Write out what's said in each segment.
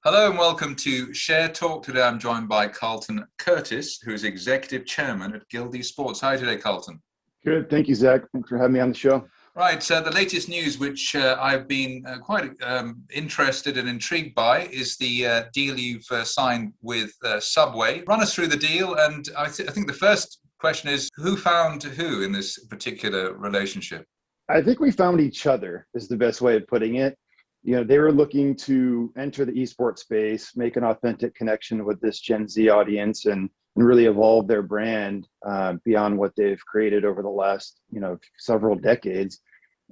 Hello and welcome to Share Talk. Today I'm joined by Carlton Curtis, who is Executive Chairman at Guild Esports. Hi today, Carlton. Good. Thank you, Zach. Thanks for having me on the show. Right. The latest news, which I've been quite interested and intrigued by, is the deal you've signed with Subway. Run us through the deal. And I think the first question is, who found who in this particular relationship? I think we found each other is the best way of putting it. You know, they were looking to enter the esports space, make an authentic connection with this Gen Z audience and really evolve their brand beyond what they've created over the last, several decades.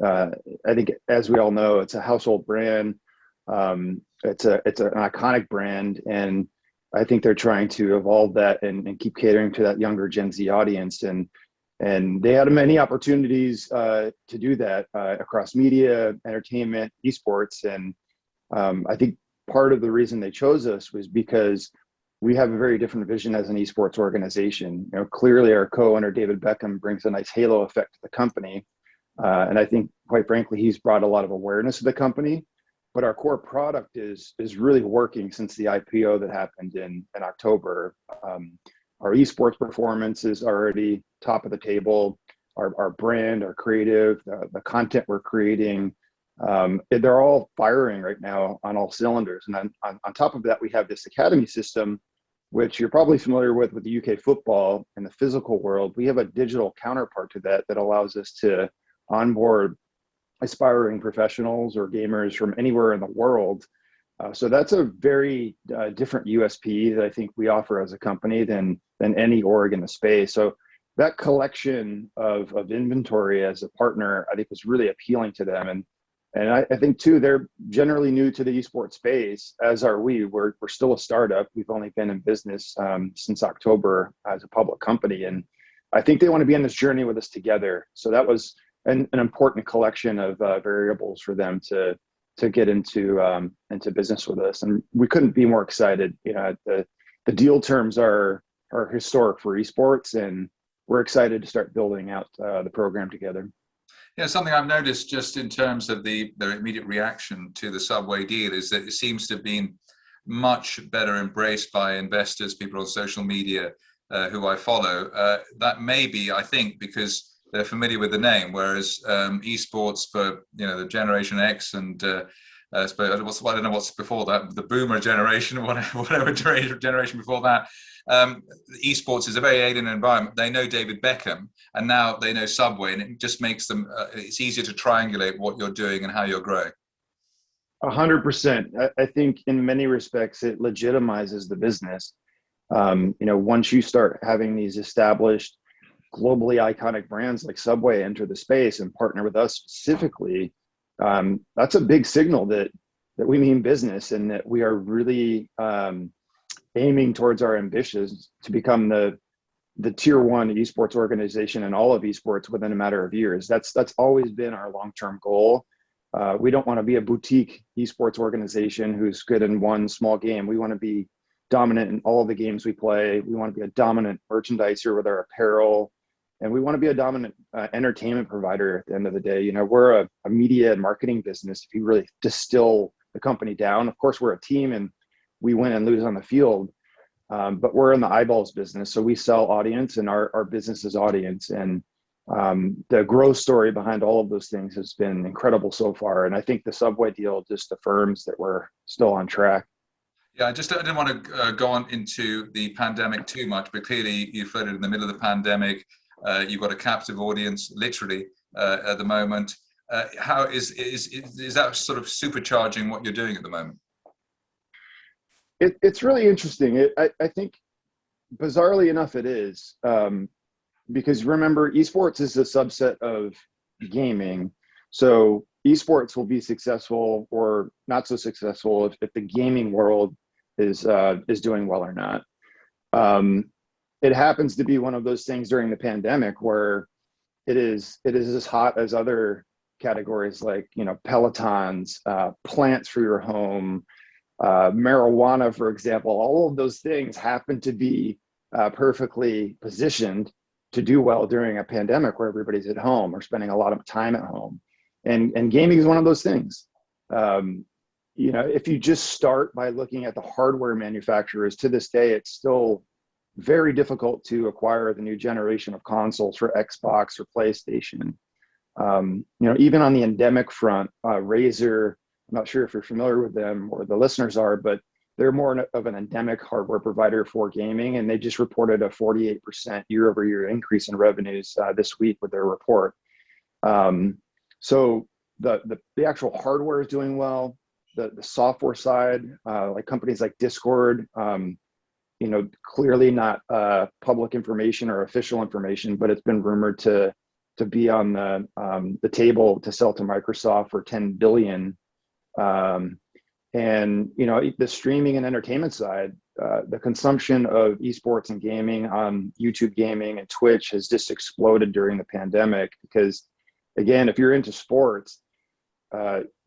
I think, as we all know, it's a household brand. It's an iconic brand, and I think they're trying to evolve that and keep catering to that younger Gen Z audience. And they had many opportunities to do that across media, entertainment, esports. And I think part of the reason they chose us was because we have a very different vision as an esports organization. You know, clearly our co-owner, David Beckham, brings a nice halo effect to the company. And I think, quite frankly, he's brought a lot of awareness to the company. But our core product is really working since the IPO that happened in October. Our esports performance is already top of the table. Our brand, our creative, the content we're creating, they're all firing right now on all cylinders. And then on top of that, we have this academy system, which you're probably familiar with the UK football in the physical world. We have a digital counterpart to that allows us to onboard aspiring professionals or gamers from anywhere in the world. So that's a very different USP that I think we offer as a company than any org in the space. So that collection of inventory as a partner, I think, was really appealing to them. And I think too, they're generally new to the esports space, as are we. We're still a startup. We've only been in business since October as a public company, and I think they want to be on this journey with us together. So that was an important collection of variables for them to get into business with us, and we couldn't be more excited. You know, the deal terms are historic for esports, and we're excited to start building out the program together. Yeah, something I've noticed just in terms of their immediate reaction to the Subway deal is that it seems to have been much better embraced by investors, people on social media who I follow. That may be, I think, because they're familiar with the name, whereas esports for the Generation X and I don't know what's before that, the Boomer generation, or whatever generation before that. Esports is a very alien environment. They know David Beckham, and now they know Subway, and it just makes them. It's easier to triangulate what you're doing and how you're growing. 100%. I think in many respects it legitimizes the business. Once you start having these established, globally iconic brands like Subway enter the space and partner with us specifically, that's a big signal that we mean business and that we are really aiming towards our ambitions to become the tier one esports organization in all of esports within a matter of years. That's always been our long-term goal. We don't want to be a boutique esports organization who's good in one small game. We want to be dominant in all of the games we play. We want to be a dominant merchandiser with our apparel. And we want to be a dominant entertainment provider at the end of the day. You know, we're a media and marketing business. If you really distill the company down, of course, we're a team and we win and lose on the field, but we're in the eyeballs business. So we sell audience, and our business is audience. And the growth story behind all of those things has been incredible so far. And I think the Subway deal just affirms that we're still on track. Yeah, I didn't want to go on into the pandemic too much, but clearly you floated in the middle of the pandemic. You've got a captive audience, literally, at the moment. How is that sort of supercharging what you're doing at the moment? It's really interesting. I think, bizarrely enough, it is. Because remember, esports is a subset of gaming. So esports will be successful or not so successful if the gaming world is doing well or not. It happens to be one of those things during the pandemic where it is as hot as other categories like, Pelotons, plants for your home, marijuana, for example. All of those things happen to be perfectly positioned to do well during a pandemic where everybody's at home or spending a lot of time at home. And gaming is one of those things. if you just start by looking at the hardware manufacturers, to this day, it's still very difficult to acquire the new generation of consoles for Xbox or PlayStation. Even on the endemic front, Razer, I'm not sure if you're familiar with them or the listeners are, but they're more of an endemic hardware provider for gaming, and they just reported a 48% year-over-year increase in revenues this week with their report. So the actual hardware is doing well. The software side, like companies like Discord, clearly not public information or official information, but it's been rumored to be on the table to sell to Microsoft for $10 billion. And the streaming and entertainment side, the consumption of esports and gaming on YouTube gaming and Twitch has just exploded during the pandemic. Because, again, if you're into sports,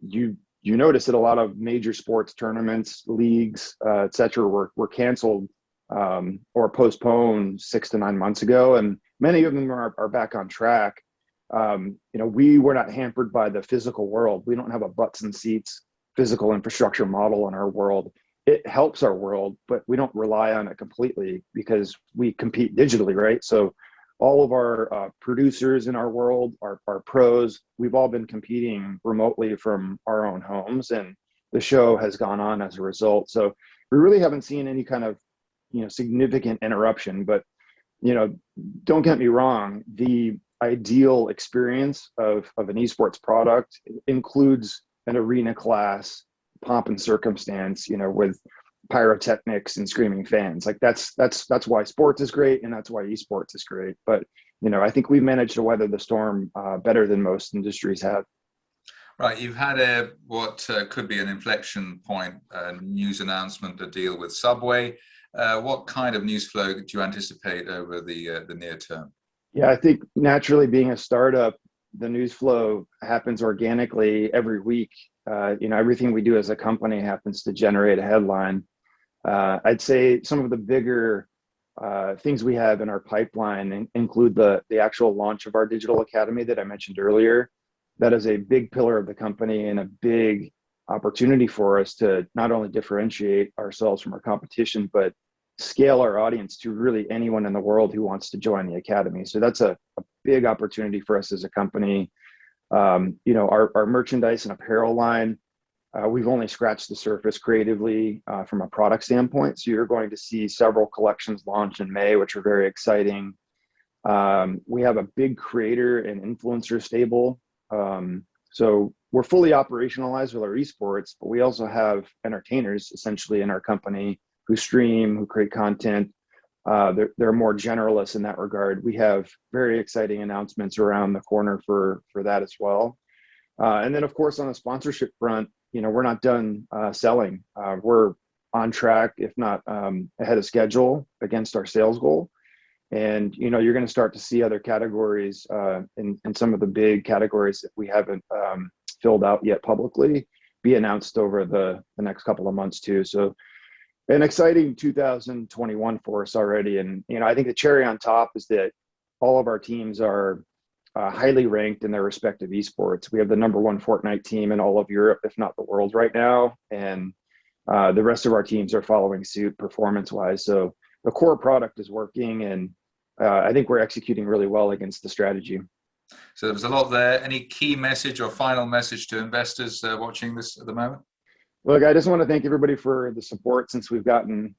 you notice that a lot of major sports tournaments, leagues, et cetera, were canceled or postponed 6 to 9 months ago, and many of them are back on track. We were not hampered by the physical world. We don't have a butts and seats physical infrastructure model in our world. It helps our world, but we don't rely on it completely because we compete digitally, right? So all of our producers in our world, our pros, we've all been competing remotely from our own homes, and the show has gone on as a result. So we really haven't seen any kind of significant interruption. But don't get me wrong, the ideal experience of an esports product includes an arena class pomp and circumstance, with pyrotechnics and screaming fans. Like that's why sports is great, and that's why esports is great. But I think we've managed to weather the storm better than most industries have. Right, you've had what could be an inflection point news announcement, a deal with Subway. What kind of news flow do you anticipate over the near term? Yeah, I think naturally, being a startup, the news flow happens organically every week. Everything we do as a company happens to generate a headline. I'd say some of the bigger things we have in our pipeline include the actual launch of our digital academy that I mentioned earlier. That is a big pillar of the company and a big opportunity for us to not only differentiate ourselves from our competition, but scale our audience to really anyone in the world who wants to join the academy. So that's a big opportunity for us as a company. Our merchandise and apparel line, we've only scratched the surface creatively from a product standpoint. So you're going to see several collections launch in May, which are very exciting. We have a big creator and influencer stable. So we're fully operationalized with our esports, but we also have entertainers essentially in our company who stream, who create content. They're more generalists in that regard. We have very exciting announcements around the corner for that as well. And then, of course, on the sponsorship front, we're not done selling. We're on track, if not ahead of schedule, against our sales goal. And you're going to start to see other categories in some of the big categories that we haven't filled out yet publicly be announced over the next couple of months too. So an exciting 2021 for us already. And I think the cherry on top is that all of our teams are highly ranked in their respective esports. We have the #1 Fortnite team in all of Europe, if not the world right now, and the rest of our teams are following suit performance-wise. So the core product is working, and I think we're executing really well against the strategy. So there's a lot there. Any key message or final message to investors watching this at the moment? Look, I just want to thank everybody for the support since we've gotten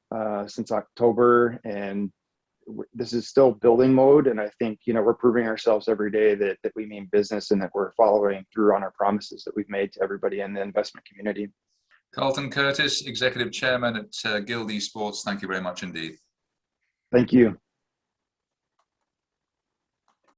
since October, and this is still building mode. And I think, we're proving ourselves every day that we mean business and that we're following through on our promises that we've made to everybody in the investment community. Carlton Curtis, Executive Chairman at Guild Esports, thank you very much indeed. Thank you.